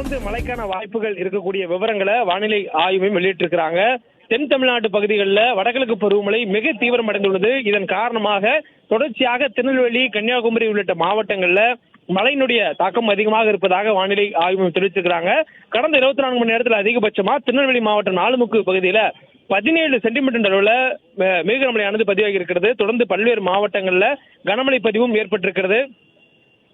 தொடர்ந்து மழைக்கான வாய்ப்புகள் இருக்கக்கூடிய விவரங்களை வானிலை ஆய்வு மையம் வெளியிட்டிருக்கிறாங்க. தென் தமிழ்நாட்டு பகுதிகளில் வடகிழக்கு பருவமழை மிக தீவிரமடைந்துள்ளது. இதன் காரணமாக தொடர்ச்சியாக திருநெல்வேலி, கன்னியாகுமரி உள்ளிட்ட மாவட்டங்கள்ல மழையினுடைய தாக்கம் அதிகமாக இருப்பதாக வானிலை ஆய்வு மையம் தெரிவித்திருக்கிறாங்க. கடந்த 24 மணி நேரத்தில் அதிகபட்சமா திருநெல்வேலி மாவட்டம் நாலுமுக்கு பகுதியில 17 சென்டிமீட்டர் அளவுல மிக கனமழையானது பதிவாகி இருக்கிறது. தொடர்ந்து பல்வேறு மாவட்டங்கள்ல கனமழை பதிவும் ஏற்பட்டிருக்கிறது.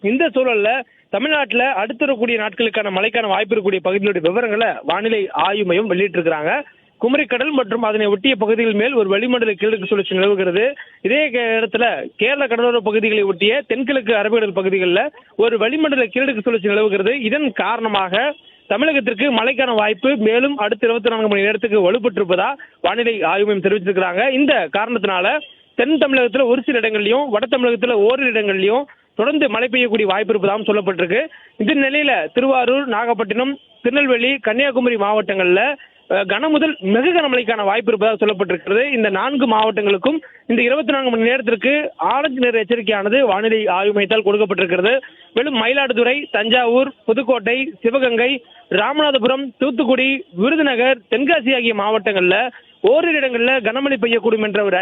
இந்த சூழல்ல தமிழ்நாட்டில் அடுத்து வரக்கூடிய நாட்களுக்கான மழைக்கான வாய்ப்பு இருக்கக்கூடிய பகுதிகளுடைய விவரங்களை வானிலை ஆய்வு மையம் வெளியிட்டிருக்கிறாங்க. குமரிக்கடல் மற்றும் அதனை ஒட்டிய பகுதிகள் மேல் ஒரு வளிமண்டல கீழடுக்கு சுழற்சி நிலவுகிறது. இதே இடத்துல கேரள கடலோர பகுதிகளை ஒட்டிய தென்கிழக்கு அரபிக்கடல் பகுதிகளில் ஒரு வளிமண்டல கீழடுக்கு சுழற்சி நிலவுகிறது. இதன் காரணமாக தமிழகத்திற்கு மழைக்கான வாய்ப்பு மேலும் அடுத்த 24 மணி நேரத்துக்கு வலுப்பட்டிருப்பதா வானிலை ஆய்வு மையம் தெரிவித்திருக்கிறாங்க. இந்த காரணத்தினால தென் தமிழகத்தில் ஒரு சில இடங்கள்லையும், வட தமிழகத்தில் ஓரிரு இடங்கள்லையும் தொடர்ந்து மழை பெய்யக்கூடிய வாய்ப்பு இருப்பதாகவும் சொல்லப்பட்டிருக்கு. இந்த நிலையில திருவாரூர், நாகப்பட்டினம், திருநெல்வேலி, கன்னியாகுமரி மாவட்டங்கள்ல கன முதல் மிக கனமழைக்கான வாய்ப்பு இருப்பதாக சொல்லப்பட்டிருக்கிறது. இந்த 4 மாவட்டங்களுக்கும் இந்த 24 மணி நேரத்திற்கு ஆரஞ்சு நிற எச்சரிக்கையானது வானிலை ஆய்வு மையத்தால் கொடுக்கப்பட்டிருக்கிறது. மேலும் மயிலாடுதுறை, தஞ்சாவூர், புதுக்கோட்டை, சிவகங்கை, ராமநாதபுரம், தூத்துக்குடி, விருதுநகர், தென்காசி ஆகிய மாவட்டங்கள்ல ஓரிரு இடங்கள்ல கனமழை பெய்யக்கூடும் என்ற ஒரு